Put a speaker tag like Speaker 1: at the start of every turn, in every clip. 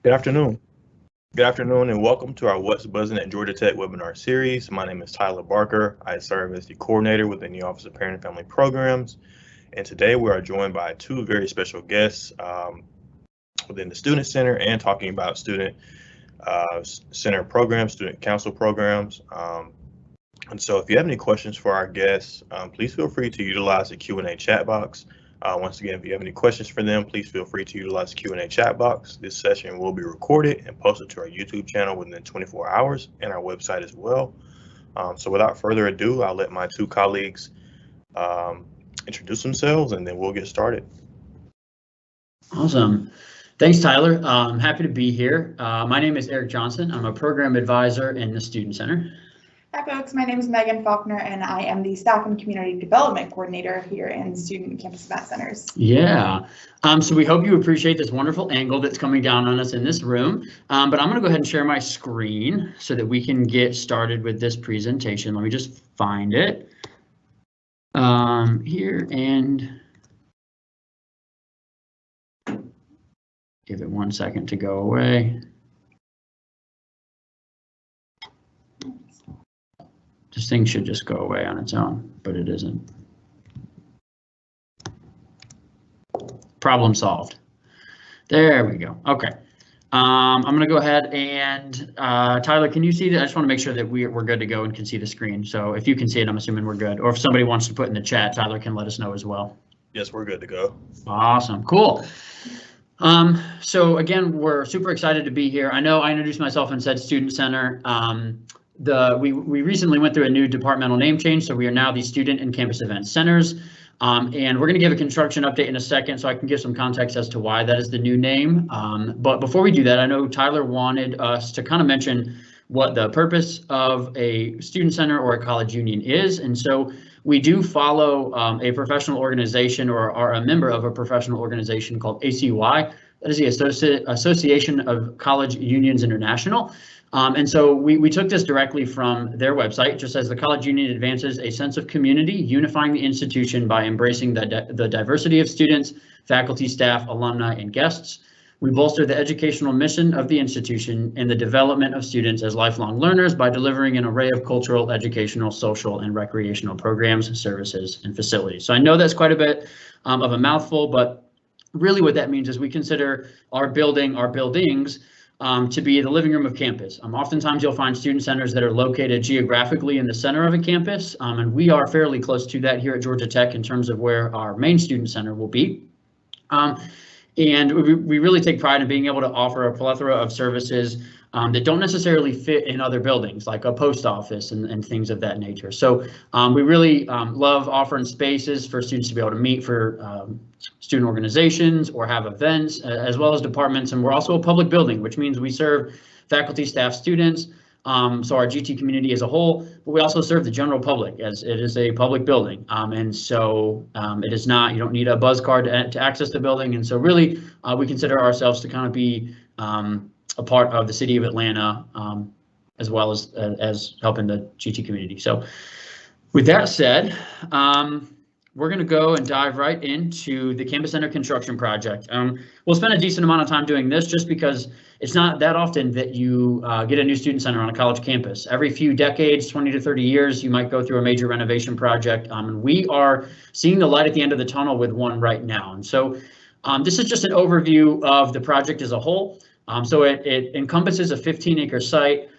Speaker 1: Good afternoon. Good afternoon, and welcome to our What's Buzzin at Georgia Tech webinar series. My name is Tyler Barker. I serve as the coordinator within the Office of Parent and Family Programs. And today we are joined by two very special guests within the Student Center and talking about student center programs, student council programs. And so if you have any questions for our guests, please feel free to utilize the Q&A chat box. Once again, if you have any questions for them, please feel free to utilize the Q&A chat box. This session will be recorded and posted to our YouTube channel within 24 hours and our website as well. So without further ado, I'll let my two colleagues introduce themselves and then we'll get started.
Speaker 2: Awesome. Thanks, Tyler. I'm happy to be here. My name is Erik Johnson. I'm a program advisor in the Student Center.
Speaker 3: Hi folks, my name is Megan Faulkner and I am the Staff and Community Development Coordinator here in Student and Campus Event Centers.
Speaker 2: Yeah, so we hope you appreciate this wonderful angle that's coming down on us in this room, but I'm going to go ahead and share my screen so that we can get started with this presentation. Let me just find it here and give it 1 second to go away. This thing should just go away on its own, but it isn't. Problem solved. There we go. Okay. I'm going to go ahead and Tyler, can you see that? I just want to make sure that we're good to go and can see the screen. So if you can see it, I'm assuming we're good. Or if somebody wants to put in the chat, Tyler can let us know as well.
Speaker 1: Yes, we're good to go.
Speaker 2: Awesome. Cool. So again, we're super excited to be here. I know I introduced myself and said Student Center. We recently went through a new departmental name change, so we are now the Student and Campus Event Centers. And we're going to give a construction update in a second so I can give some context as to why that is the new name. But before we do that, I know Tyler wanted us to kind of mention what the purpose of a student center or a college union is. And so we do follow a professional organization or are a member of a professional organization called ACY. That is the Association of College Unions International. And so we took this directly from their website. It just says the college union advances a sense of community, unifying the institution by embracing the diversity of students, faculty, staff, alumni, and guests. We bolster the educational mission of the institution and the development of students as lifelong learners by delivering an array of cultural, educational, social, and recreational programs, services, and facilities. So I know that's quite a bit of a mouthful, but really what that means is we consider our buildings to be the living room of campus. Oftentimes you'll find student centers that are located geographically in the center of a campus, and we are fairly close to that here at Georgia Tech in terms of where our main student center will be. And we really take pride in being able to offer a plethora of services that don't necessarily fit in other buildings, like a post office and things of that nature. So we really love offering spaces for students to be able to meet for student organizations or have events, as well as departments. And we're also a public building, which means we serve faculty, staff, students, so our GT community as a whole, but we also serve the general public as it is a public building. And so it is not, you don't need a buzz card to access the building. And so really we consider ourselves to kind of be a part of the city of Atlanta, as well as helping the GT community. So with that said, we're going to go and dive right into the Campus Center construction project. We'll spend a decent amount of time doing this just because it's not that often that you get a new student center on a college campus. Every few decades, 20 to 30 years, you might go through a major renovation project. And we are seeing the light at the end of the tunnel with one right now. And so this is just an overview of the project as a whole. So it encompasses a 15-acre site,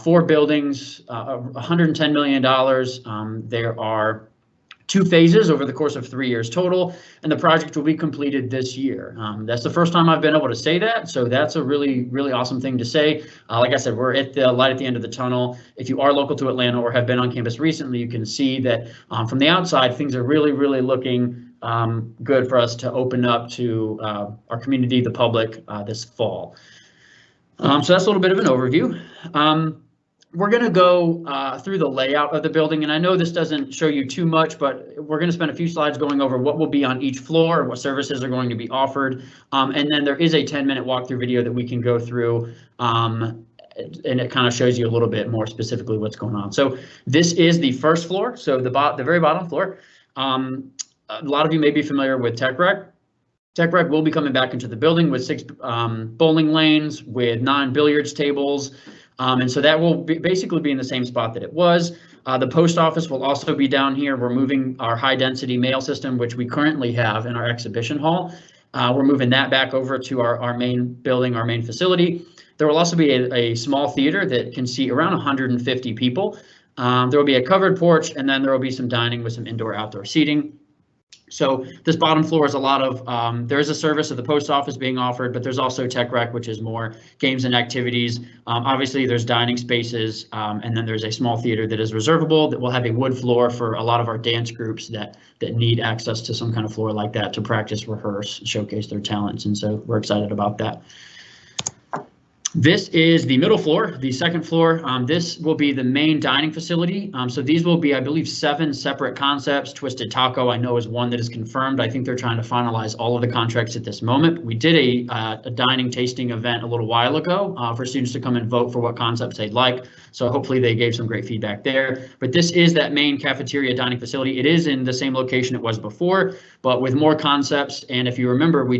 Speaker 2: 4 buildings, $110 million. There are 2 phases over the course of 3 years total, and the project will be completed this year. That's the first time I've been able to say that, so that's a really, really awesome thing to say. Like I said, we're at the light at the end of the tunnel. If you are local to Atlanta or have been on campus recently, you can see that from the outside, things are really, really looking good for us to open up to our community, the public, this fall. So that's a little bit of an overview. We're going to go through the layout of the building, and I know this doesn't show you too much, but we're going to spend a few slides going over what will be on each floor and what services are going to be offered. And then there is a 10-minute walkthrough video that we can go through, and it kind of shows you a little bit more specifically what's going on. So this is the first floor, so the very bottom floor. A lot of you may be familiar with Tech Rec. Tech Rec will be coming back into the building with 6 bowling lanes, with 9 billiards tables. And so that will basically be in the same spot that it was. The post office will also be down here. We're moving our high density mail system, which we currently have in our exhibition hall. We're moving that back over to our main building, our main facility. There will also be a small theater that can seat around 150 people. There will be a covered porch, and then there will be some dining with some indoor-outdoor seating. So this bottom floor is a lot of, there is a service of the post office being offered, but there's also Tech Rec, which is more games and activities. Obviously, there's dining spaces, and then there's a small theater that is reservable that will have a wood floor for a lot of our dance groups that need access to some kind of floor like that to practice, rehearse, showcase their talents. And so we're excited about that. This is the middle floor, the second floor. This will be the main dining facility. So these will be, I believe, 7 separate concepts. Twisted Taco, I know, is one that is confirmed. I think they're trying to finalize all of the contracts at this moment. We did a dining tasting event a little while ago for students to come and vote for what concepts they'd like. So hopefully they gave some great feedback there. But this is that main cafeteria dining facility. It is in the same location it was before, but with more concepts. And if you remember, we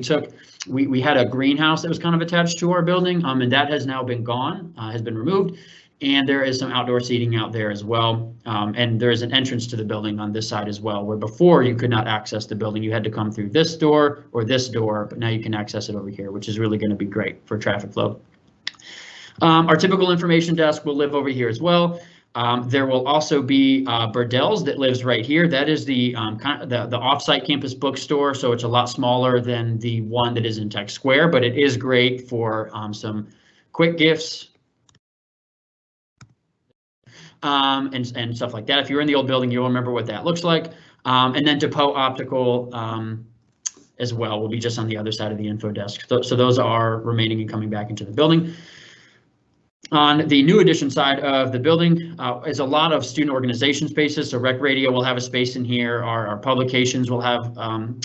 Speaker 2: had a greenhouse that was kind of attached to our building, and that has now been gone, has been removed. And there is some outdoor seating out there as well. And there is an entrance to the building on this side as well, where before you could not access the building. You had to come through this door or this door, but now you can access it over here, which is really going to be great for traffic flow. Our typical information desk will live over here as well. There will also be Burdell's that lives right here. That is the offsite campus bookstore, so it's a lot smaller than the one that is in Tech Square, but it is great for some quick gifts and stuff like that. If you're in the old building, you'll remember what that looks like. And then Depot Optical as well will be just on the other side of the info desk. So those are remaining and coming back into the building. On the new addition side of the building is a lot of student organization spaces. So Rec Radio will have a space in here. Our publications will have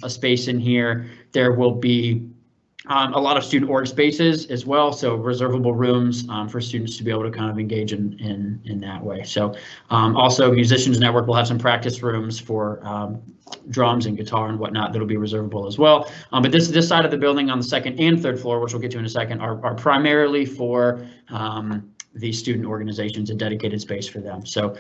Speaker 2: a space in here. There will be a lot of student org spaces as well. So reservable rooms for students to be able to kind of engage in that way. So also Musicians Network will have some practice rooms for drums and guitar and whatnot that'll be reservable as well. But this side of the building on the second and third floor, which we'll get to in a second, are primarily for the student organizations, a dedicated space for them. So,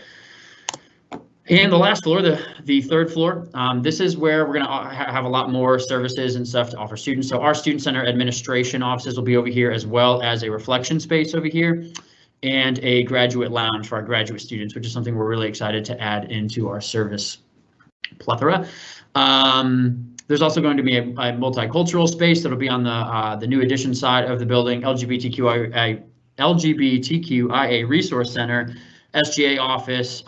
Speaker 2: and the last floor, the third floor, this is where we're going to have a lot more services and stuff to offer students. So our Student Center administration offices will be over here, as well as a reflection space over here and a graduate lounge for our graduate students, which is something we're really excited to add into our service plethora. There's also going to be a multicultural space that'll be on the new addition side of the building, LGBTQIA Resource Center, SGA office,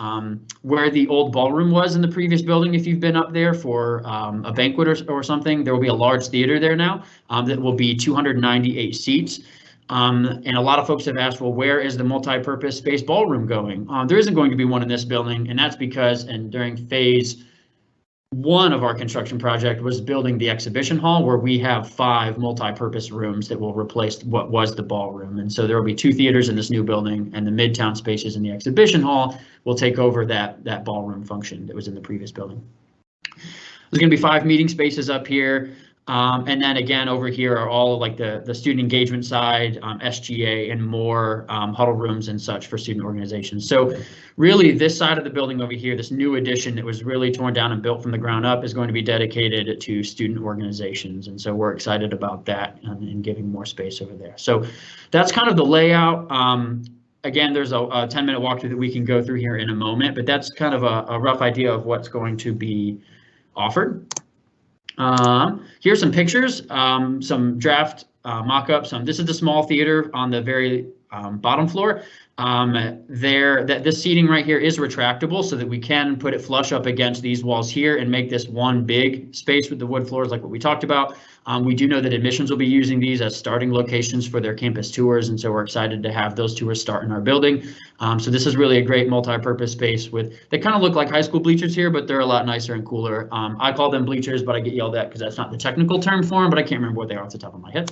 Speaker 2: where the old ballroom was in the previous building. If you've been up there for a banquet or something, there will be a large theater there now that will be 298 seats. And a lot of folks have asked, well, where is the multi-purpose space ballroom going? There isn't going to be one in this building, and that's because, and during phase 1 of our construction project was building the exhibition hall, where we have 5 multi-purpose rooms that will replace what was the ballroom. And so there will be 2 theaters in this new building, and the midtown spaces in the exhibition hall will take over that ballroom function that was in the previous building. There's going to be 5 meeting spaces up here. And then again, over here are all like the student engagement side, SGA, and more huddle rooms and such for student organizations. So really this side of the building over here, this new addition that was really torn down and built from the ground up, is going to be dedicated to student organizations. And so we're excited about that and giving more space over there. So that's kind of the layout. Again, there's a 10-minute walkthrough that we can go through here in a moment, but that's kind of a rough idea of what's going to be offered. Here's some pictures, some draft mock-ups. This is the small theater on the very bottom floor. This seating right here is retractable so that we can put it flush up against these walls here and make this one big space with the wood floors like what we talked about. We do know that admissions will be using these as starting locations for their campus tours, and so we're excited to have those tours start in our building. So this is really a great multi-purpose space they kind of look like high school bleachers here, but they're a lot nicer and cooler. I call them bleachers, but I get yelled at because that's not the technical term for them, but I can't remember what they are off the top of my head.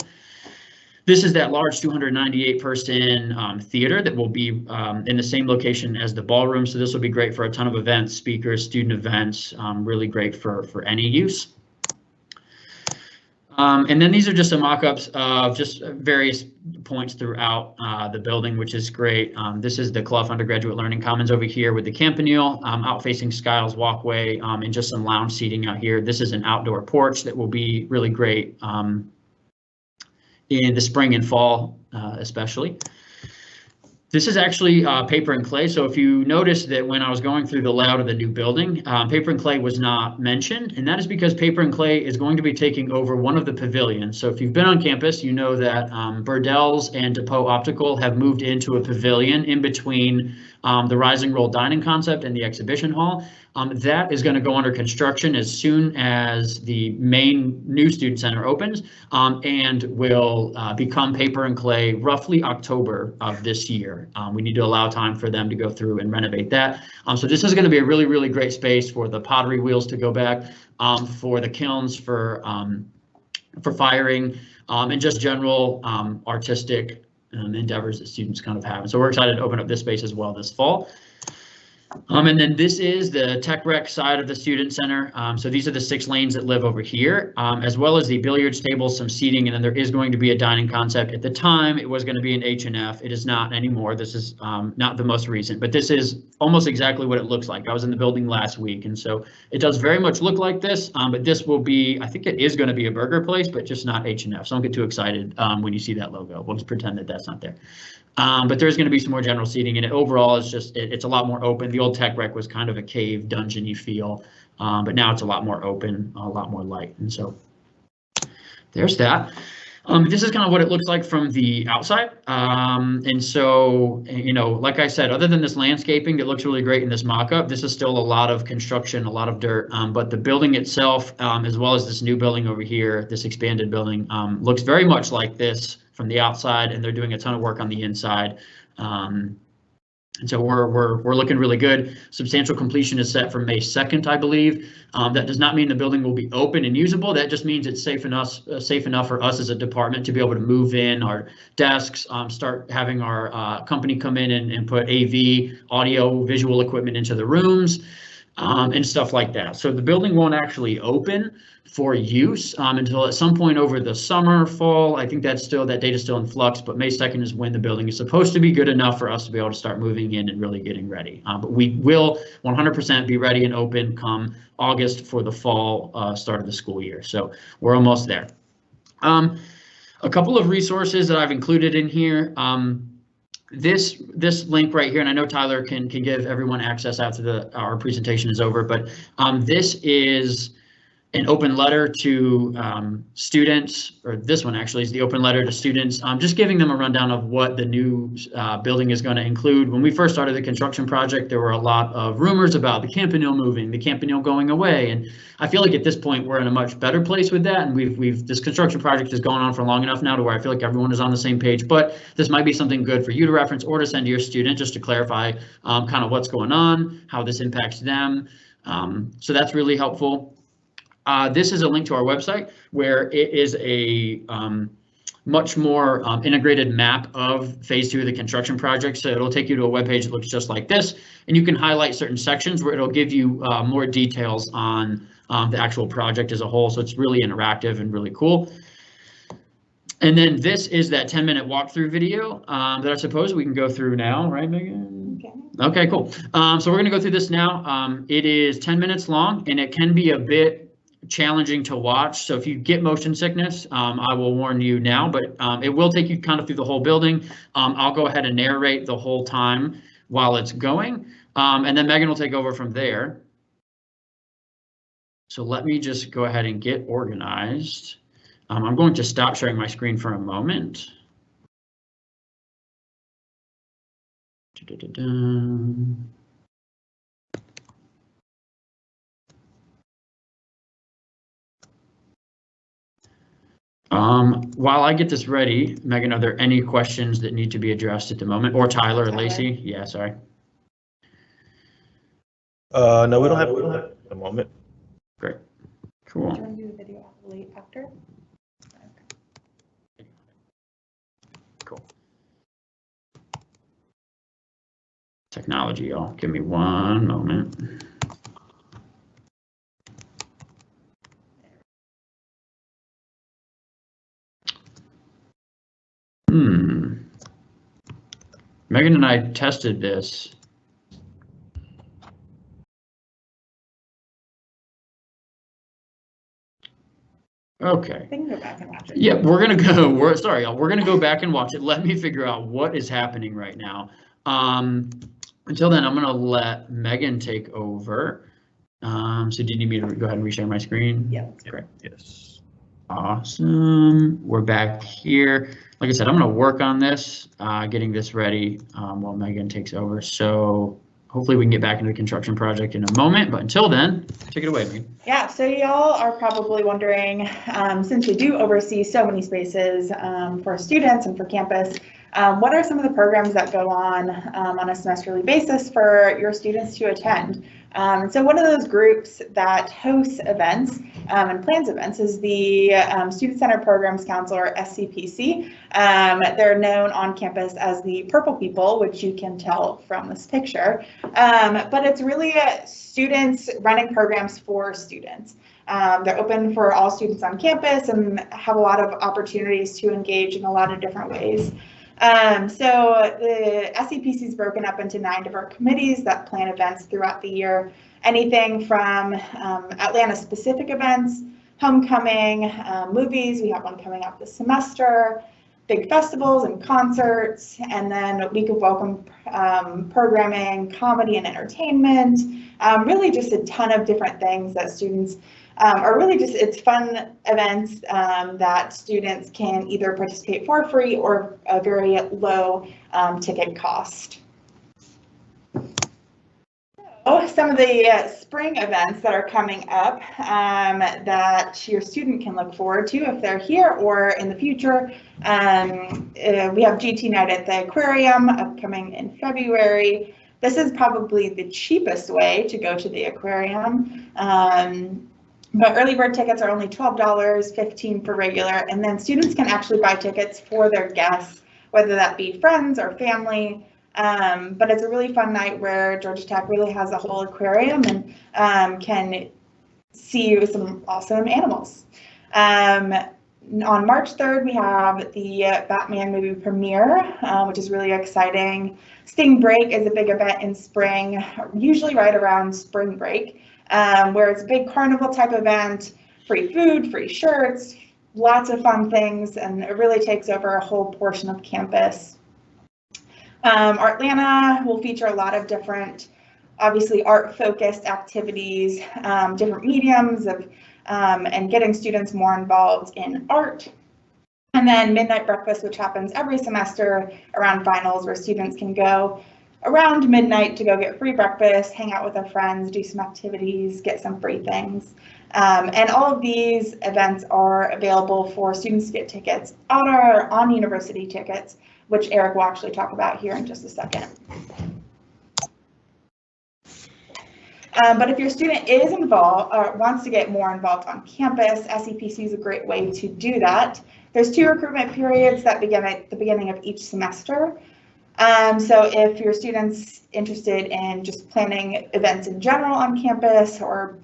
Speaker 2: This is that large 298-person theater that will be in the same location as the ballroom. So this will be great for a ton of events, speakers, student events, really great for any use. And then these are just some mock-ups of just various points throughout the building, which is great. This is the Clough Undergraduate Learning Commons over here with the campanile, out-facing Skiles walkway, and just some lounge seating out here. This is an outdoor porch that will be really great in the spring and fall, especially. This is actually paper and clay. So if you notice that when I was going through the layout of the new building, paper and clay was not mentioned, and that is because paper and clay is going to be taking over one of the pavilions. So if you've been on campus, you know that Burdell's and DePoe Optical have moved into a pavilion in between the Rising Roll dining concept and the exhibition hall. That is going to go under construction as soon as the main new student center opens, and will become paper and clay roughly October of this year. We need to allow time for them to go through and renovate that. So this is going to be a really, really great space for the pottery wheels to go back, for the kilns, for firing, and just general artistic endeavors that students kind of have. And so we're excited to open up this space as well this fall. And then this is the tech rec side of the student center. So these are the 6 lanes that live over here, as well as the billiards table, some seating, and then there is going to be a dining concept. At the time, it was going to be an H&F. It is not anymore. This is not the most recent, but this is almost exactly what it looks like. I was in the building last week, and so it does very much look like this, but this will be, I think it is going to be a burger place, but just not H&F. So don't get too excited when you see that logo. We'll just pretend that that's not there. But there's going to be some more general seating, and it overall is just, it's a lot more open. The old tech rec was kind of a cave dungeon-y feel, but now it's a lot more open, a lot more light. And so there's that. This is kind of what it looks like from the outside. And so, you know, like I said, other than this landscaping that looks really great in this mock-up, this is still a lot of construction, a lot of dirt, but the building itself, as well as this new building over here, this expanded building, looks very much like this from the outside, and they're doing a ton of work on the inside. And so we're looking really good. Substantial completion is set for May 2nd, I believe. That does not mean the building will be open and usable. That just means it's safe enough for us as a department to be able to move in our desks, start having our company come in and put AV, audio, visual equipment into the rooms, and stuff like that. So the building won't actually open for use until at some point over the summer, fall. I think that date is still in flux, but May 2nd is when the building is supposed to be good enough for us to be able to start moving in and really getting ready. But we will 100% be ready and open come August for the fall start of the school year. So we're almost there. A couple of resources that I've included in here. This link right here, and I know Tyler can give everyone access after our presentation is over, but this is an open letter to students, or this one actually is the open letter to students, just giving them a rundown of what the new building is going to include. When we first started the construction project, there were a lot of rumors about the campanile moving, the campanile going away, and I feel like at this point we're in a much better place with that, and this construction project has gone on for long enough now to where I feel like everyone is on the same page. But this might be something good for you to reference or to send to your student just to clarify kind of what's going on, how this impacts them. So that's really helpful. This is a link to our website where it is a much more integrated map of phase 2 of the construction project. So it'll take you to a webpage that looks just like this, and you can highlight certain sections where it'll give you more details on the actual project as a whole. So it's really interactive and really cool. And then this is that 10-minute walkthrough video that I suppose we can go through now, right, Megan? Okay, cool. So we're going to go through this now. It is 10 minutes long, and it can be a bit challenging to watch. So if you get motion sickness, I will warn you now, but it will take you kind of through the whole building. I'll go ahead and narrate the whole time while it's going, and then Megan will take over from there. So let me just go ahead and get organized. I'm going to stop sharing my screen for a moment. While I get this ready, Megan, are there any questions that need to be addressed at the moment? Or Tyler or Lacey? Yeah, sorry.
Speaker 1: No, we don't have at the moment.
Speaker 2: Great. Cool.
Speaker 3: Do you want to do the video after?
Speaker 2: Cool. Technology, y'all. Give me one moment. Megan and I tested this. Okay.
Speaker 3: They can go back and watch it.
Speaker 2: Yeah, we're gonna go. Sorry, y'all. We're gonna go back and watch it. Let me figure out what is happening right now. Until then, I'm gonna let Megan take over. So do you need me to go ahead and reshare my screen?
Speaker 3: Yeah.
Speaker 2: Great.
Speaker 1: Yes.
Speaker 2: Awesome. We're back here. Like I said, I'm gonna work on this, getting this ready while Megan takes over. So hopefully we can get back into the construction project in a moment. But until then, take it away, Megan.
Speaker 3: Yeah, so y'all are probably wondering, since you do oversee so many spaces for students and for campus, what are some of the programs that go on a semesterly basis for your students to attend? And so one of those groups that hosts events and plans events is the Student Center Programs Council, or SCPC. They're known on campus as the Purple People, which you can tell from this picture. But it's really students running programs for students. They're open for all students on campus and have a lot of opportunities to engage in a lot of different ways. So the SCPC is broken up into 9 different committees that plan events throughout the year. Anything from Atlanta-specific events, homecoming, movies. We have one coming up this semester, big festivals and concerts, and then week of welcome programming, comedy and entertainment. Really just a ton of different things that students are really just, it's fun events that students can either participate for free or a very low ticket cost. So some of the spring events that are coming up that your student can look forward to if they're here or in the future. We have GT Night at the Aquarium upcoming in February. This is probably the cheapest way to go to the aquarium. But early bird tickets are only $12, $15 for regular, and then students can actually buy tickets for their guests, whether that be friends or family. But it's a really fun night where Georgia Tech really has a whole aquarium and can see some awesome animals. On March 3rd, we have the Batman movie premiere, which is really exciting. Sting Break is a big event in spring, usually right around spring break. Where it's a big carnival type event, free food, free shirts, lots of fun things, and it really takes over a whole portion of campus. Artlanta will feature a lot of different, obviously art-focused activities, different mediums of, and getting students more involved in art. And then Midnight Breakfast, which happens every semester around finals, where students can go around midnight to go get free breakfast, hang out with their friends, do some activities, get some free things. And all of these events are available for students to get tickets on university tickets, which Erik will actually talk about here in just a second. But if your student is involved or wants to get more involved on campus, SCPC is a great way to do that. There's 2 recruitment periods that begin at the beginning of each semester. So if your student's interested in just planning events in general on campus, or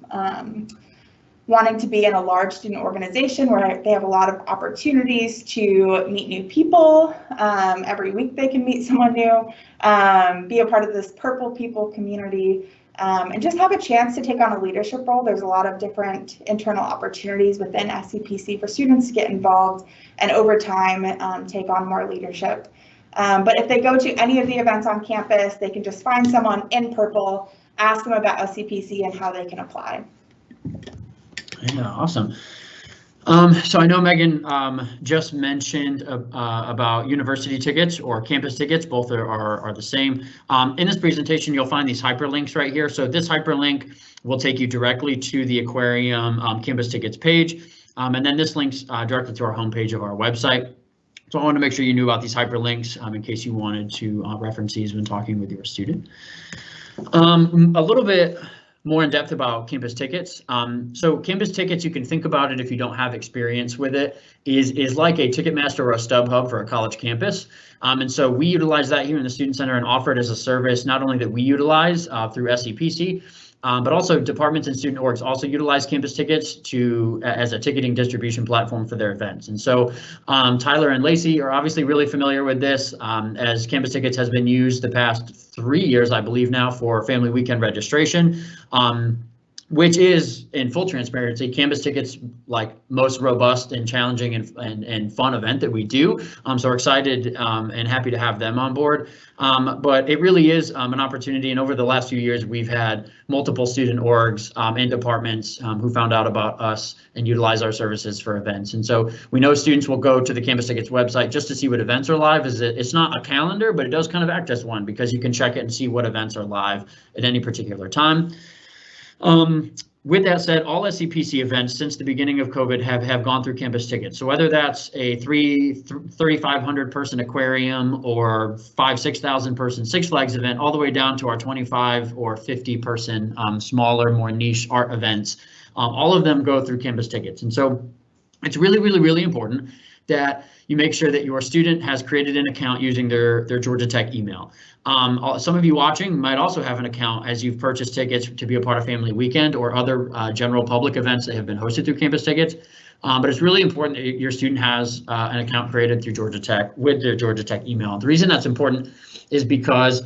Speaker 3: wanting to be in a large student organization where they have a lot of opportunities to meet new people, every week they can meet someone new, be a part of this Purple People community, and just have a chance to take on a leadership role. There's a lot of different internal opportunities within SCPC for students to get involved and over time take on more leadership. But if they go to any of the events on campus, they can just find someone in Purple, ask them about SCPC and how they can apply.
Speaker 2: Yeah, awesome. So I know Megan just mentioned about university tickets or campus tickets. Both are the same. In this presentation, you'll find these hyperlinks right here. So this hyperlink will take you directly to the Aquarium campus tickets page. And then this links directly to our homepage of our website. So I want to make sure you knew about these hyperlinks in case you wanted to reference these when talking with your student. A little bit more in depth about campus tickets. So campus tickets, you can think about it if you don't have experience with it, is like a Ticketmaster or a StubHub for a college campus. And so we utilize that here in the Student Center and offer it as a service, not only that we utilize through SCPC, but also departments and student orgs also utilize campus tickets as a ticketing distribution platform for their events. And so Tyler and Lacey are obviously really familiar with this, as campus tickets has been used the past 3 years, I believe now, for family weekend registration. Which is, in full transparency, campus tickets like most robust and challenging and fun event that we do. So we're excited and happy to have them on board. But it really is an opportunity. And over the last few years, we've had multiple student orgs and departments who found out about us and utilize our services for events. And so we know students will go to the campus tickets website just to see what events are live. It's not a calendar, but it does kind of act as one, because you can check it and see what events are live at any particular time. With that said, all SCPC events since the beginning of COVID have gone through campus tickets. So whether that's a 3,500 person aquarium or 6,000 person Six Flags event, all the way down to our 25 or 50 person smaller, more niche art events, all of them go through campus tickets. And so it's really, really, really important that you make sure that your student has created an account using their Georgia Tech email. Some of you watching might also have an account as you've purchased tickets to be a part of Family Weekend or other general public events that have been hosted through campus tickets. But it's really important that your student has an account created through Georgia Tech with their Georgia Tech email. The reason that's important is because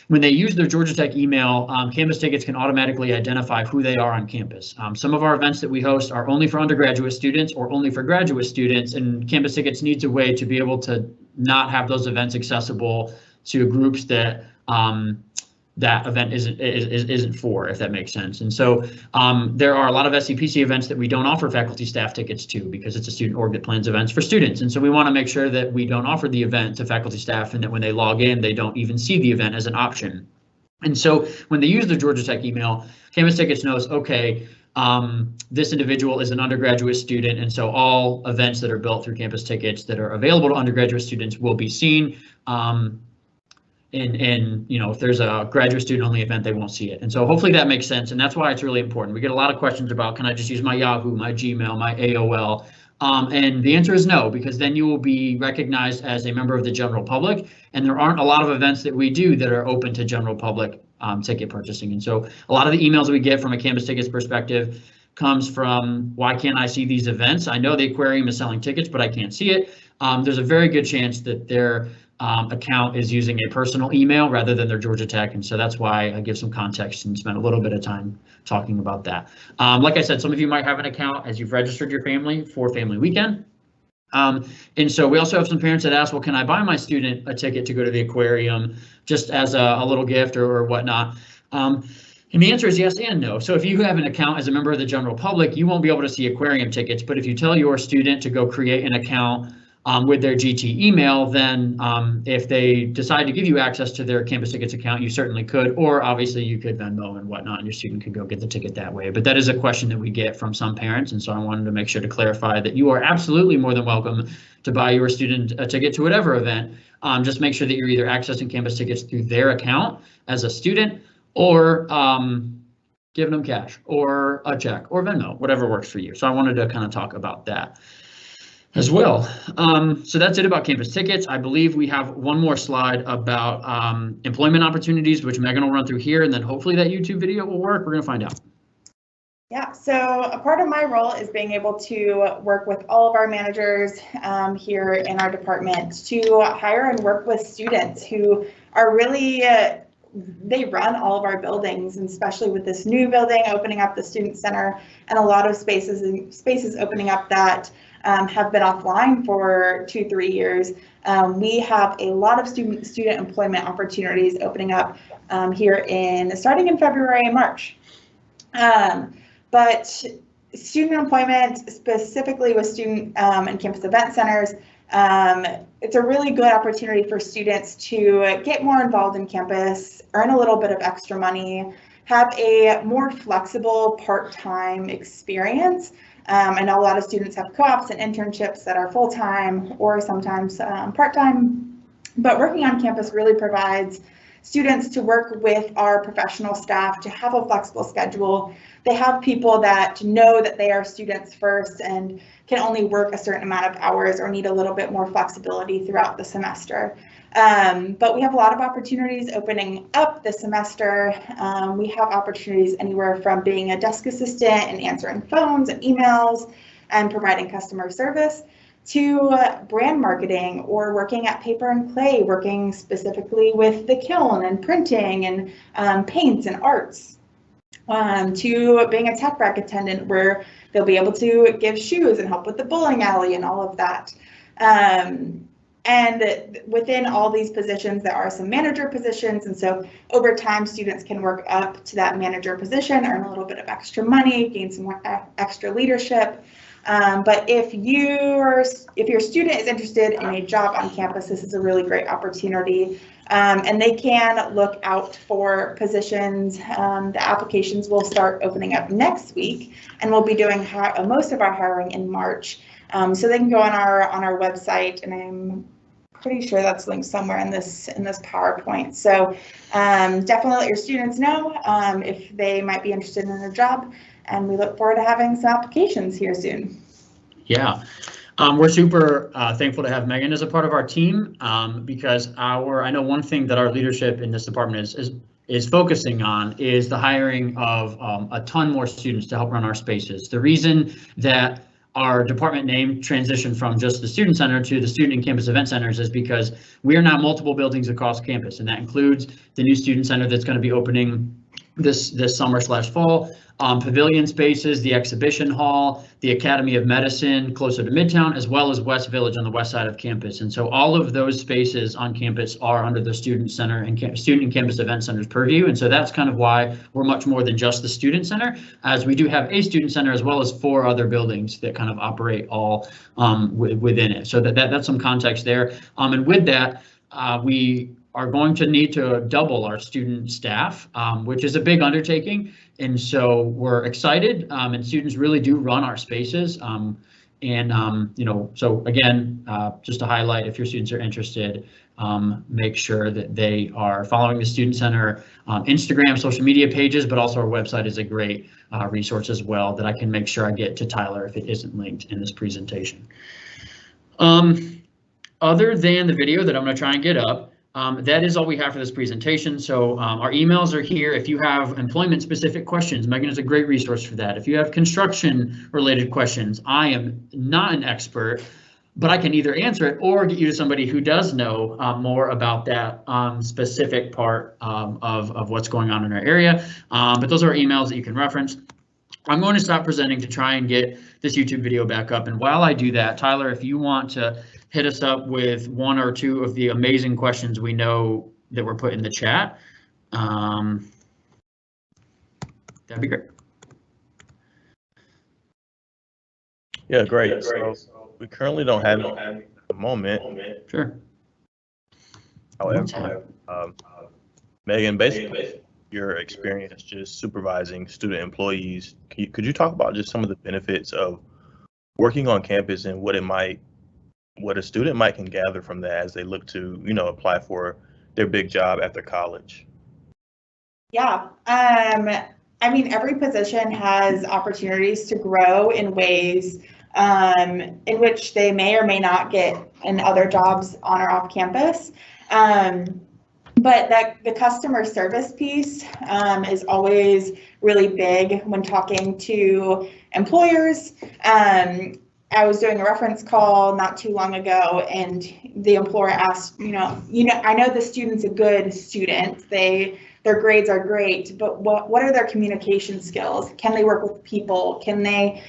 Speaker 2: when they use their Georgia Tech email, campus tickets can automatically identify who they are on campus. Some of our events that we host are only for undergraduate students or only for graduate students, and campus tickets needs a way to be able to not have those events accessible to groups that that event isn't for, if that makes sense. And so there are a lot of SCPC events that we don't offer faculty staff tickets to, because it's a student org that plans events for students. And so we want to make sure that we don't offer the event to faculty staff, and that when they log in, they don't even see the event as an option. And so when they use the Georgia Tech email, campus tickets knows, okay, this individual is an undergraduate student, and so all events that are built through campus tickets that are available to undergraduate students will be seen. And you know, if there's a graduate student only event, they won't see it. And so hopefully that makes sense. And that's why it's really important. We get a lot of questions about, can I just use my Yahoo, my Gmail, my AOL? And the answer is no, because then you will be recognized as a member of the general public. And there aren't a lot of events that we do that are open to general public ticket purchasing. And so a lot of the emails we get from a campus tickets perspective comes from, why can't I see these events? I know the aquarium is selling tickets, but I can't see it. There's a very good chance that their account is using a personal email rather than their Georgia Tech. And so that's why I give some context and spend a little bit of time talking about that. Like I said, some of you might have an account as you've registered your family for Family Weekend. And so we also have some parents that ask, well, can I buy my student a ticket to go to the aquarium just as a little gift or whatnot? And the answer is yes and no. So if you have an account as a member of the general public, you won't be able to see aquarium tickets. But if you tell your student to go create an account with their GT email, then if they decide to give you access to their campus tickets account, you certainly could, or obviously you could Venmo and whatnot, and your student could go get the ticket that way. But that is a question that we get from some parents, and so I wanted to make sure to clarify that you are absolutely more than welcome to buy your student a ticket to whatever event. Just make sure that you're either accessing campus tickets through their account as a student, or giving them cash or a check or Venmo, whatever works for you. So I wanted to kind of talk about that as well. So that's it about campus tickets. I believe we have one more slide about employment opportunities, which Megan will run through here, and then hopefully that YouTube video will work. We're going to find out.
Speaker 3: Yeah, so a part of my role is being able to work with all of our managers here in our department to hire and work with students who are really, they run all of our buildings, and especially with this new building opening up, the student center, and a lot of spaces opening up that have been offline for 2-3 years. We have a lot of student employment opportunities opening up here starting in February and March. But student employment, specifically with student and campus event centers, it's a really good opportunity for students to get more involved in campus, earn a little bit of extra money, have a more flexible part-time experience. I know a lot of students have co-ops and internships that are full-time or sometimes part-time, but working on campus really provides students to work with our professional staff to have a flexible schedule. They have people that know that they are students first and can only work a certain amount of hours or need a little bit more flexibility throughout the semester. But we have a lot of opportunities opening up this semester. We have opportunities anywhere from being a desk assistant and answering phones and emails and providing customer service to brand marketing or working at Paper and Clay, working specifically with the kiln and printing and paints and arts, to being a tech rec attendant where they'll be able to give shoes and help with the bowling alley and all of that. And within all these positions, there are some manager positions. And so over time, students can work up to that manager position, earn a little bit of extra money, gain some extra leadership. But if your student is interested in a job on campus, this is a really great opportunity. And they can look out for positions. The applications will start opening up next week, and we'll be doing most of our hiring in March. So they can go on our website, and I'm pretty sure that's linked somewhere in this PowerPoint. So definitely let your students know if they might be interested in a job, and we look forward to having some applications here soon.
Speaker 2: Yeah. We're super thankful to have Megan as a part of our team because I know one thing that our leadership in this department is focusing on is the hiring of a ton more students to help run our spaces. The reason that our department name transitioned from just the student center to the student and campus event centers is because we are now multiple buildings across campus, and that includes the new student center that's going to be opening this summer/fall, pavilion spaces, the exhibition hall, the Academy of Medicine closer to Midtown, as well as West Village on the west side of campus. And so all of those spaces on campus are under the student center and student and campus event center's purview. And so that's kind of why we're much more than just the student center, as we do have a student center as well as 4 other buildings that kind of operate all within it. So that's some context there. And with that, we are going to need to double our student staff, which is a big undertaking. And so we're excited, and students really do run our spaces. So again, just to highlight, if your students are interested, make sure that they are following the Student Center Instagram, social media pages, but also our website is a great resource as well that I can make sure I get to Tyler if it isn't linked in this presentation. Other than the video that I'm going to try and get up, that is all we have for this presentation. So our emails are here. If you have employment specific questions, Megan is a great resource for that. If you have construction related questions, I am not an expert, but I can either answer it or get you to somebody who does know more about that specific part of what's going on in our area. But those are our emails that you can reference. I'm going to stop presenting to try and get this YouTube video back up. And while I do that, Tyler, if you want to hit us up with 1 or 2 of the amazing questions we know that were put in the chat, that'd be great.
Speaker 1: Yeah, great. So we currently don't have it at the moment.
Speaker 2: Sure.
Speaker 1: However, Megan, basically your experience just supervising student employees, could you talk about just some of the benefits of working on campus and what a student might can gather from that as they look to, apply for their big job after college?
Speaker 3: Yeah, I mean, every position has opportunities to grow in ways in which they may or may not get in other jobs on or off campus. But the customer service piece is always really big when talking to employers. I was doing a reference call not too long ago, and the employer asked, I know the student's a good student. Their grades are great, but what are their communication skills? Can they work with people? Can they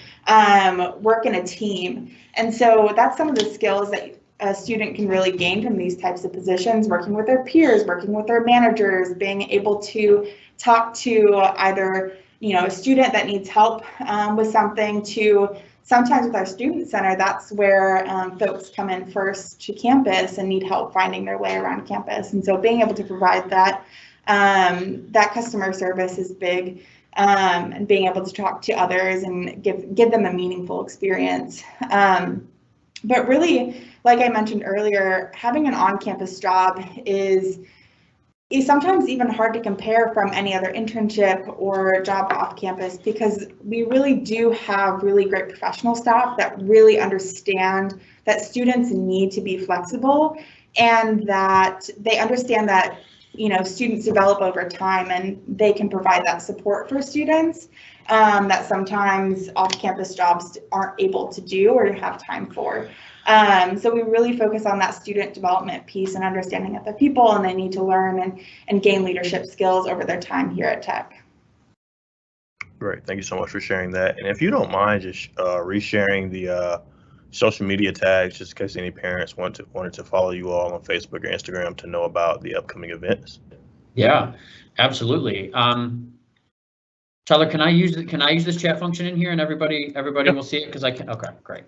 Speaker 3: work in a team? And so that's some of the skills that a student can really gain from these types of positions, working with their peers, working with their managers, being able to talk to either, a student that needs help with something to sometimes with our student center, that's where folks come in first to campus and need help finding their way around campus. And so being able to provide that, that customer service is big, and being able to talk to others and give them a meaningful experience. But really, like I mentioned earlier, having an on-campus job is sometimes even hard to compare from any other internship or job off campus, because we really do have really great professional staff that really understand that students need to be flexible and that they understand that, students develop over time and they can provide that support for students that sometimes off-campus jobs aren't able to do or have time for. So we really focus on that student development piece and understanding that the people and they need to learn and gain leadership skills over their time here at Tech.
Speaker 1: Great, thank you so much for sharing that. And if you don't mind just resharing the social media tags, just in case any parents wanted to follow you all on Facebook or Instagram to know about the upcoming events.
Speaker 2: Yeah, absolutely. Tyler, can I use this chat function in here and everybody will see it? Because I can. Okay, great.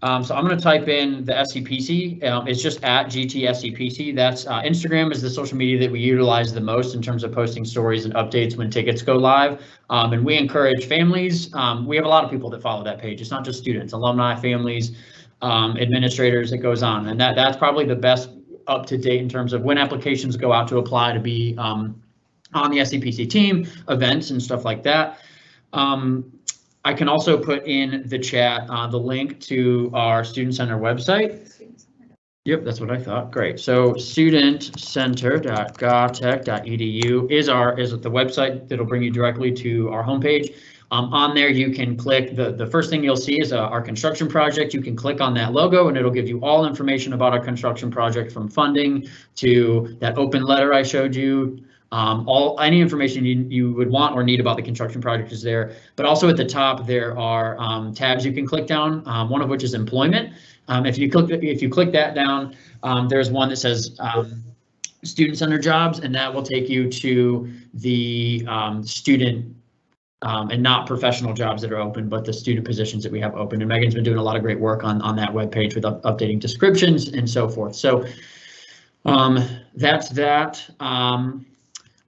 Speaker 2: So I'm going to type in the SCPC. It's just at GT SCPC. That's Instagram is the social media that we utilize the most in terms of posting stories and updates when tickets go live. And we encourage families. We have a lot of people that follow that page. It's not just students, alumni, families, administrators. It goes on, and that's probably the best up to date in terms of when applications go out to apply to be on the SCPC team, events and stuff like that. I can also put in the chat the link to our Student Center website. Yep, that's what I thought. Great. So studentcenter.gatech.edu is the website that'll bring you directly to our homepage. On there, you can click the first thing you'll see is our construction project. You can click on that logo and it'll give you all information about our construction project, from funding to that open letter I showed you. Any information you would want or need about the construction project is there, but also at the top there are tabs you can click down. One of which is employment. If you click that down, there's one that says student center jobs, and that will take you to the student and not professional jobs that are open, but the student positions that we have open. And Megan's been doing a lot of great work on that webpage with updating descriptions and so forth. So that's that.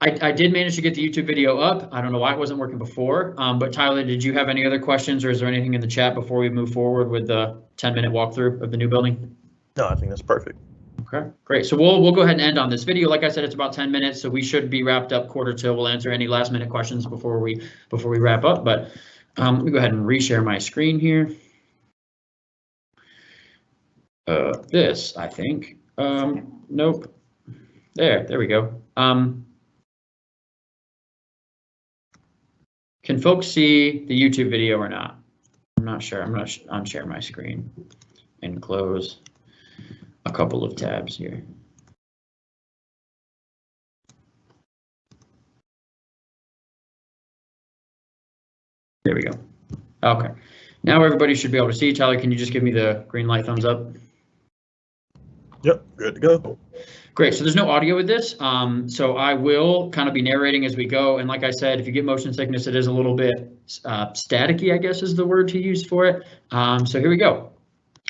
Speaker 2: I did manage to get the YouTube video up. I don't know why it wasn't working before, but Tyler, did you have any other questions, or is there anything in the chat before we move forward with the 10-minute walkthrough of the new building?
Speaker 1: No, I think that's perfect.
Speaker 2: Okay, great. So we'll go ahead and end on this video. Like I said, it's about 10 minutes, so we should be wrapped up 1:45. We'll answer any last-minute questions before we wrap up. But let me go ahead and reshare my screen here. This, I think. Nope. There we go. Can folks see the YouTube video or not? I'm not sure. I'm going to unshare my screen and close a couple of tabs here. There we go. Okay. Now everybody should be able to see. Tyler, can you just give me the green light thumbs up?
Speaker 1: Yep, good to go.
Speaker 2: Great, so there's no audio with this, so I will kind of be narrating as we go. And like I said, if you get motion sickness, it is a little bit staticky, I guess is the word to use for it. So here we go.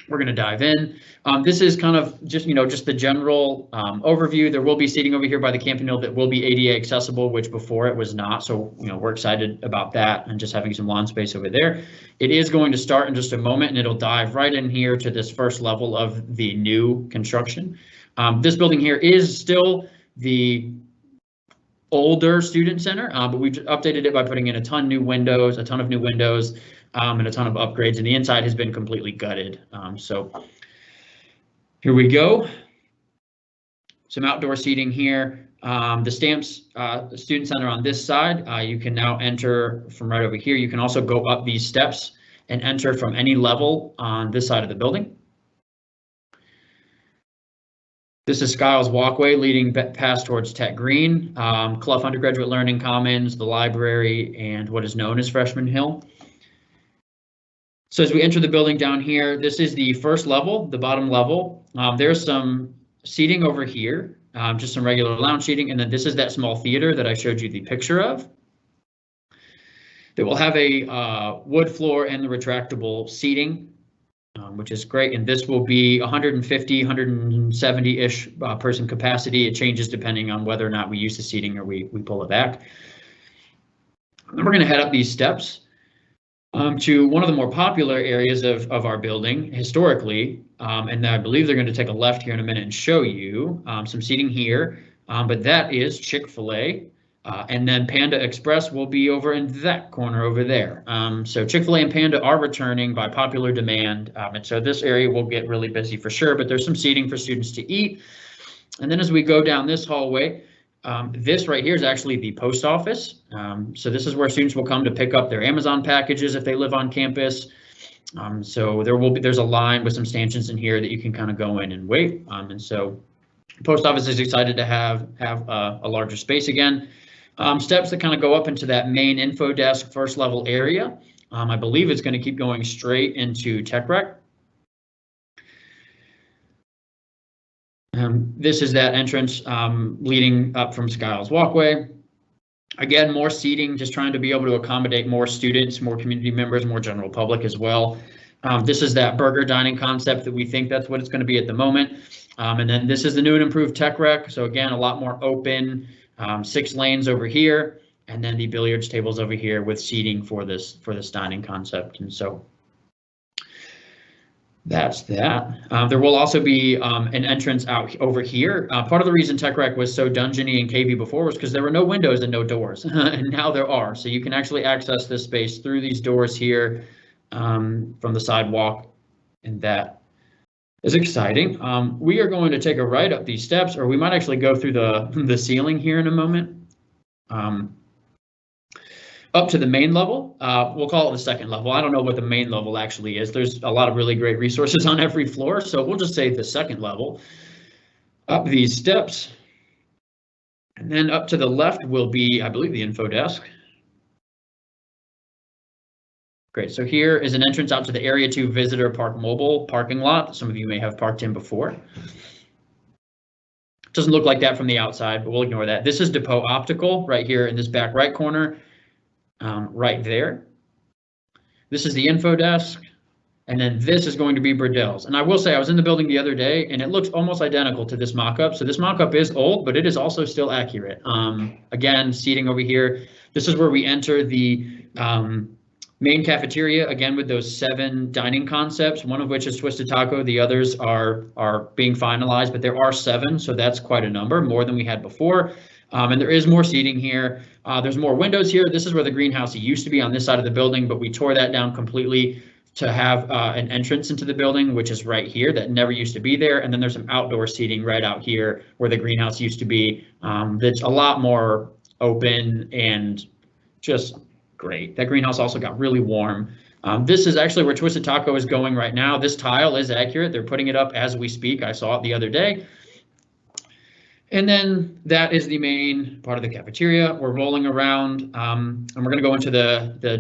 Speaker 2: We're going to dive in. This is kind of just the general overview. There will be seating over here by the Campanile that will be ADA accessible, which before it was not. So we're excited about that and just having some lawn space over there. It is going to start in just a moment, and it'll dive right in here to this first level of the new construction. This building here is still the older student center, but we've updated it by putting in a ton of new windows, and a ton of upgrades, and the inside has been completely gutted. So here we go. Some outdoor seating here. The Stamps Student Center on this side, you can now enter from right over here. You can also go up these steps and enter from any level on this side of the building. This is Skiles Walkway leading past towards Tech Green, Clough Undergraduate Learning Commons, the library, and what is known as Freshman Hill. So as we enter the building down here, this is the first level, the bottom level. There's some seating over here, just some regular lounge seating, and then this is that small theater that I showed you the picture of. That will have a wood floor and the retractable seating, which is great, and this will be 150, 170-ish person capacity. It changes depending on whether or not we use the seating or we pull it back. And then we're going to head up these steps to one of the more popular areas of our building historically, and I believe they're going to take a left here in a minute and show you some seating here, but that is Chick-fil-A. And then Panda Express will be over in that corner over there. So Chick-fil-A and Panda are returning by popular demand. And so this area will get really busy for sure, but there's some seating for students to eat. And then as we go down this hallway, this right here is actually the post office. So this is where students will come to pick up their Amazon packages if they live on campus. So there's a line with some stanchions in here that you can kind of go in and wait. And so the post office is excited to have a larger space again. Steps that kind of go up into that main info desk first level area. I believe it's going to keep going straight into Tech Rec. This is that entrance leading up from Skiles Walkway. Again, more seating, just trying to be able to accommodate more students, more community members, more general public as well. This is that burger dining concept that we think that's what it's going to be at the moment. And then this is the new and improved Tech Rec. So again, a lot more open, 6 lanes over here, and then the billiards tables over here with seating for this dining concept. And so that's that. There will also be an entrance out over here. Part of the reason Tech Rec was so dungeony and cavey before was because there were no windows and no doors, and now there are. So you can actually access this space through these doors here from the sidewalk, and that is exciting. We are going to take a right up these steps, or we might actually go through the ceiling here in a moment. Up to the main level, we'll call it the second level. I don't know what the main level actually is. There's a lot of really great resources on every floor, so we'll just say the second level. Up these steps, and then up to the left will be, I believe, the info desk. Great, so here is an entrance out to the Area 2 Visitor Park Mobile parking lot that some of you may have parked in before. Doesn't look like that from the outside, but we'll ignore that. This is Depot Optical right here in this back right corner. Right there. This is the info desk, and then this is going to be Burdell's. And I will say I was in the building the other day, and it looks almost identical to this mock-up. So this mock-up is old, but it is also still accurate. Again, seating over here. This is where we enter the main cafeteria, again with those 7 dining concepts, one of which is Twisted Taco. The others are being finalized, but there are 7, so that's quite a number, more than we had before. And there is more seating here. There's more windows here. This is where the greenhouse used to be on this side of the building, but we tore that down completely to have an entrance into the building, which is right here. That never used to be there. And then there's some outdoor seating right out here where the greenhouse used to be. That's a lot more open and just great. That greenhouse also got really warm. This is actually where Twisted Taco is going right now. This tile is accurate. They're putting it up as we speak. I saw it the other day. And then that is the main part of the cafeteria. We're rolling around, and we're going to go into the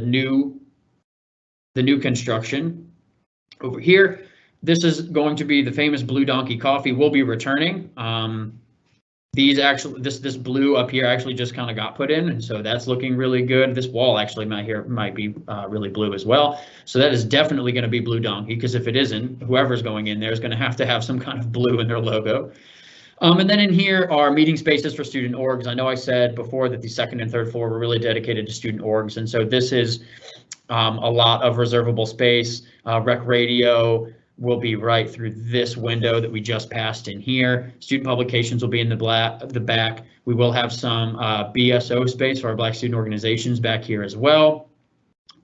Speaker 2: new construction over here. This is going to be the famous Blue Donkey Coffee. Will be returning. This blue up here actually just kind of got put in, and so that's looking really good. This wall actually might be really blue as well. So that is definitely going to be Blue Donkey, because if it isn't, whoever's going in there is going to have some kind of blue in their logo. And then in here are meeting spaces for student orgs. I know I said before that the 2nd and 3rd floor were really dedicated to student orgs, and so this is a lot of reservable space. Rec radio will be right through this window that we just passed in here. Student publications will be in the back. We will have some BSO space for our Black student organizations back here as well.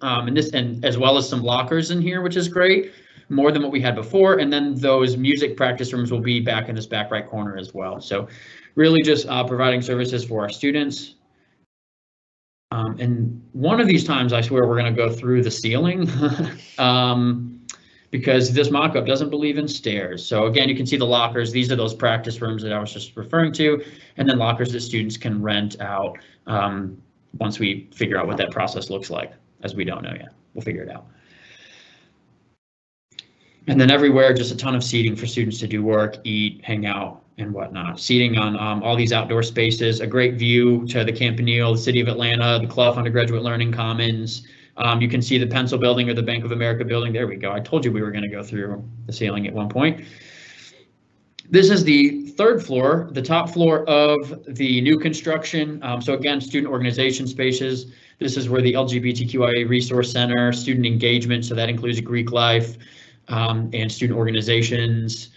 Speaker 2: And as well as some lockers in here, which is great. More than what we had before, and then those music practice rooms will be back in this back right corner as well. So really just providing services for our students. And one of these times I swear we're going to go through the ceiling because this mock-up doesn't believe in stairs. So again, you can see the lockers. These are those practice rooms that I was just referring to, and then lockers that students can rent out once we figure out what that process looks like, as we don't know yet. We'll figure it out. And then everywhere, just a ton of seating for students to do work, eat, hang out, and whatnot. Seating on all these outdoor spaces, a great view to the Campanile, the City of Atlanta, the Clough Undergraduate Learning Commons. You can see the Pencil Building or the Bank of America building. There we go. I told you we were going to go through the ceiling at one point. This is the 3rd floor, the top floor of the new construction. So again, student organization spaces. This is where the LGBTQIA Resource Center, student engagement, so that includes Greek life, and student organizations.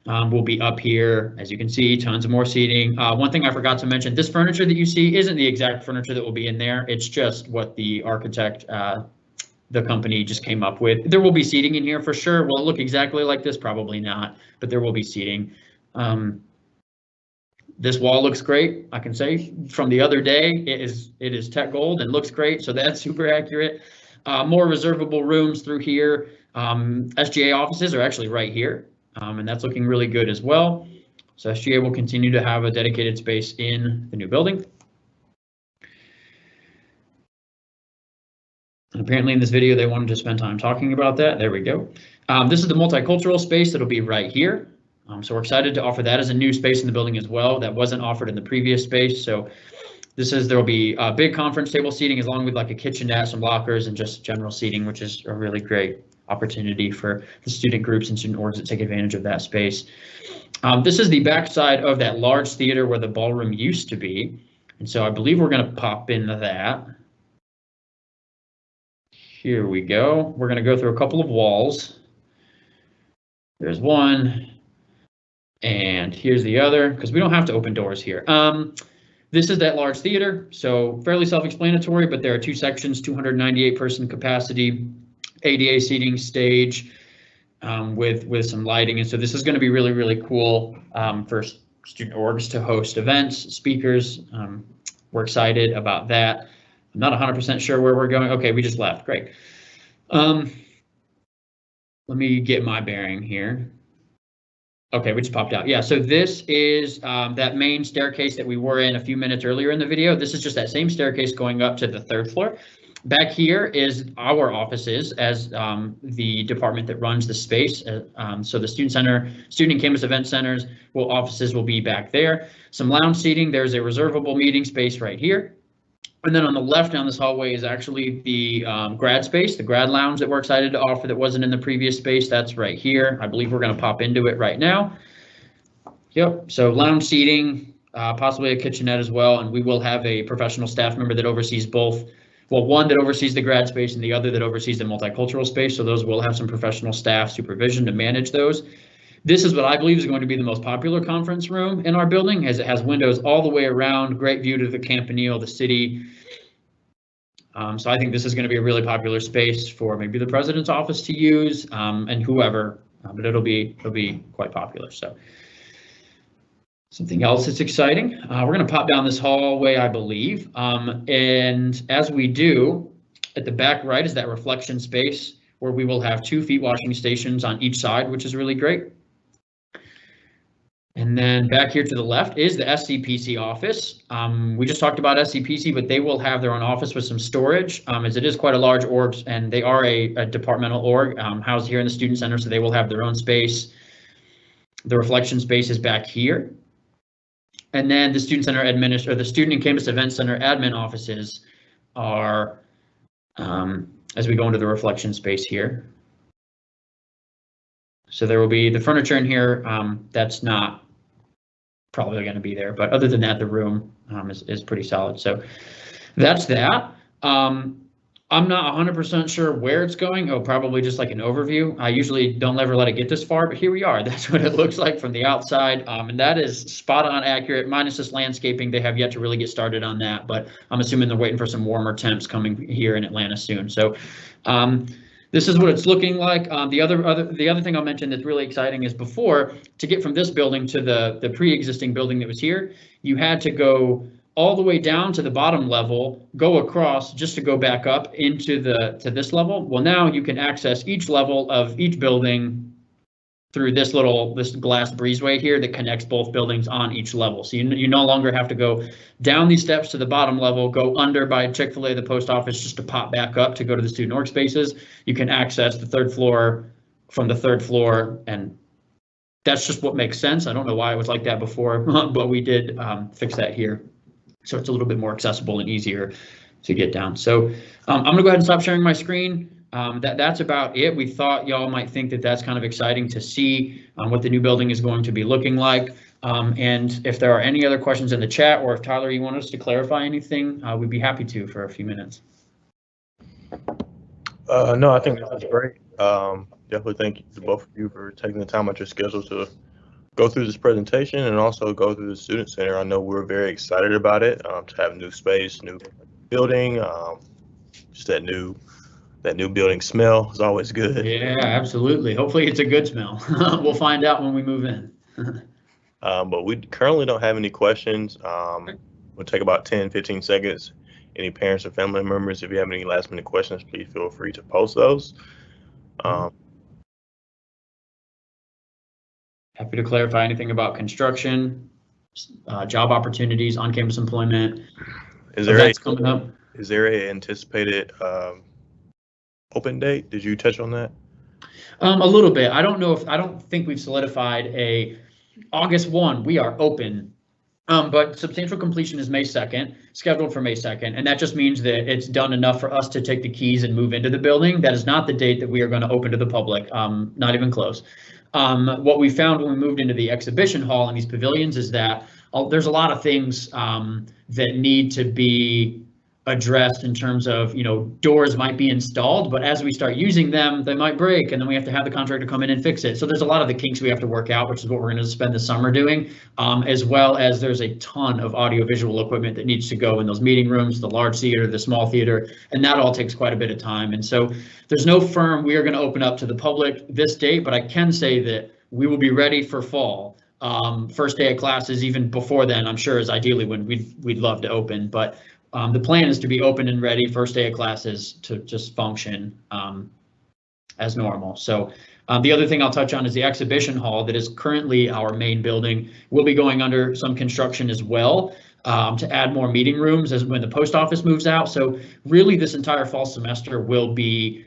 Speaker 2: will be up here. As you can see, tons of more seating. One thing I forgot to mention, this furniture that you see isn't the exact furniture that will be in there. It's just what the architect, the company just came up with. There will be seating in here for sure. Will it look exactly like this? Probably not, but there will be seating. This wall looks great. I can say from the other day, it is tech gold and looks great. So that's super accurate. More reservable rooms through here. SGA offices are actually right here. And that's looking really good as well. So SGA will continue to have a dedicated space in the new building. And apparently in this video, they wanted to spend time talking about that. There we go. This is the multicultural space that'll be right here. So we're excited to offer that as a new space in the building as well. That wasn't offered in the previous space. So there'll be a big conference table seating along with like a kitchenette, some lockers, and just general seating, which is a really great opportunity for the student groups and student orgs that take advantage of that space. This is the backside of that large theater where the ballroom used to be. And so I believe we're going to pop into that. Here we go. We're going to go through a couple of walls. There's one. And here's the other, because we don't have to open doors here. This is that large theater, so fairly self-explanatory, but there are two sections, 298 person capacity, ADA seating stage with some lighting. And so this is going to be really, really cool for student orgs to host events, speakers. We're excited about that. I'm not 100% sure where we're going. Okay, we just left. Great. Let me get my bearing here. Okay, we just popped out. Yeah, so this is that main staircase that we were in a few minutes earlier in the video. This is just that same staircase going up to the 3rd floor. Back here is our offices as the department that runs the space. So the student center, student and campus event centers, offices will be back there. Some lounge seating. There's a reservable meeting space right here. And then on the left down this hallway is actually the grad space, the Grad Lounge that we're excited to offer that wasn't in the previous space. That's right here. I believe we're going to pop into it right now. Yep, so lounge seating, possibly a kitchenette as well. And we will have a professional staff member that oversees both. Well, one that oversees the grad space and the other that oversees the multicultural space. So those will have some professional staff supervision to manage those. This is what I believe is going to be the most popular conference room in our building, as it has windows all the way around, great view to the Campanile, the city. So I think this is going to be a really popular space for maybe the president's office to use and whoever, but it'll be quite popular. So something else that's exciting. We're going to pop down this hallway, I believe, and as we do, at the back right is that reflection space where we will have 2 feet washing stations on each side, which is really great. And then back here to the left is the SCPC office. We just talked about SCPC, but they will have their own office with some storage, as it is quite a large org, and they are a departmental org housed here in the student center, so they will have their own space. The reflection space is back here. And then the student center the student and campus event center admin offices are, as we go into the reflection space here. So there will be the furniture in here that's not probably going to be there, but other than that, the room is pretty solid. So that's that. I'm not 100% sure where it's going. Oh, probably just like an overview. I usually don't ever let it get this far, but here we are. That's what it looks like from the outside. And that is spot on accurate, minus this landscaping. They have yet to really get started on that, but I'm assuming they're waiting for some warmer temps coming here in Atlanta soon. So this is what it's looking like. The other thing I'll mention that's really exciting is before, to get from this building to the pre-existing building that was here, you had to go all the way down to the bottom level, go across just to go back up into this level. Well, now you can access each level of each building through this glass breezeway here that connects both buildings on each level. So you no longer have to go down these steps to the bottom level, go under by Chick-fil-A, the post office, just to pop back up to go to the student org spaces. You can access the 3rd floor from the 3rd floor, and that's just what makes sense. I don't know why it was like that before, but we did fix that here. So it's a little bit more accessible and easier to get down. So I'm gonna go ahead and stop sharing my screen. That's about it. We thought y'all might think that that's kind of exciting to see what the new building is going to be looking like. And if there are any other questions in the chat, or if Tyler, you want us to clarify anything, we'd be happy to for a few minutes.
Speaker 1: No, I think this is great. Definitely thank you to both of you for taking the time out your schedule to go through this presentation and also go through the Student Center. I know we're very excited about it, to have new space, new building, just that new building smell is always good.
Speaker 2: Yeah, absolutely. Hopefully it's a good smell. We'll find out when we move in.
Speaker 1: But we currently don't have any questions. We'll take about 10, 15 seconds. Any parents or family members, if you have any last minute questions, please feel free to post those.
Speaker 2: Happy to clarify anything about construction, job opportunities, on-campus employment.
Speaker 1: Is there
Speaker 2: events coming up?
Speaker 1: Is there an anticipated open date? Did you touch on that?
Speaker 2: A little bit. I don't think we've solidified a August 1, we are open. But substantial completion is May 2nd, scheduled for May 2nd, and that just means that it's done enough for us to take the keys and move into the building. That is not the date that we are going to open to the public, not even close. What we found when we moved into the exhibition hall and these pavilions is that there's a lot of things that need to be addressed in terms of, doors might be installed, but as we start using them, they might break, and then we have to have the contractor come in and fix it. So there's a lot of the kinks we have to work out, which is what we're going to spend the summer doing, as well as there's a ton of audiovisual equipment that needs to go in those meeting rooms, the large theater, the small theater, and that all takes quite a bit of time. And so there's no firm we are going to open up to the public this date, but I can say that we will be ready for fall. First day of classes, even before then, I'm sure is ideally when we'd love to open, but the plan is to be open and ready first day of classes to just function as normal. So the other thing I'll touch on is the exhibition hall that is currently our main building. Will be going under some construction as well to add more meeting rooms as when the post office moves out. So really this entire fall semester will be,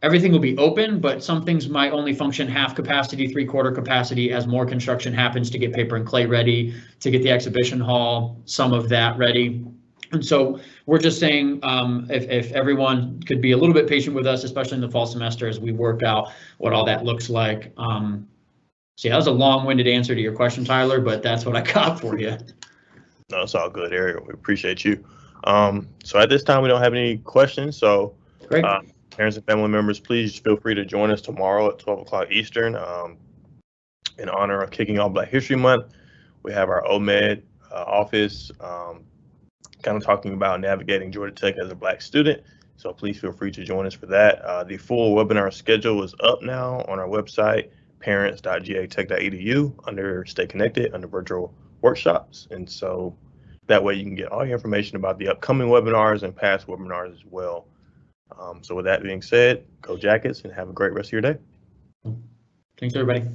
Speaker 2: everything will be open, but some things might only function half capacity, 3/4 capacity as more construction happens to get paper and clay ready, to get the exhibition hall, some of that ready. And so we're just saying if everyone could be a little bit patient with us, especially in the fall semester as we work out what all that looks like. So yeah, that was a long-winded answer to your question, Tyler, but that's what I got for you.
Speaker 1: No, it's all good, Erik. We appreciate you. So at this time, we don't have any questions. So
Speaker 2: Great.
Speaker 1: Parents and family members, please feel free to join us tomorrow at 12 o'clock Eastern in honor of kicking off Black History Month. We have our OMED office kind of talking about navigating Georgia Tech as a Black student. So please feel free to join us for that. The full webinar schedule is up now on our website, parents.gatech.edu under Stay Connected under virtual workshops. And so that way you can get all your information about the upcoming webinars and past webinars as well. So with that being said, go Jackets and have a great rest of your day.
Speaker 2: Thanks, everybody.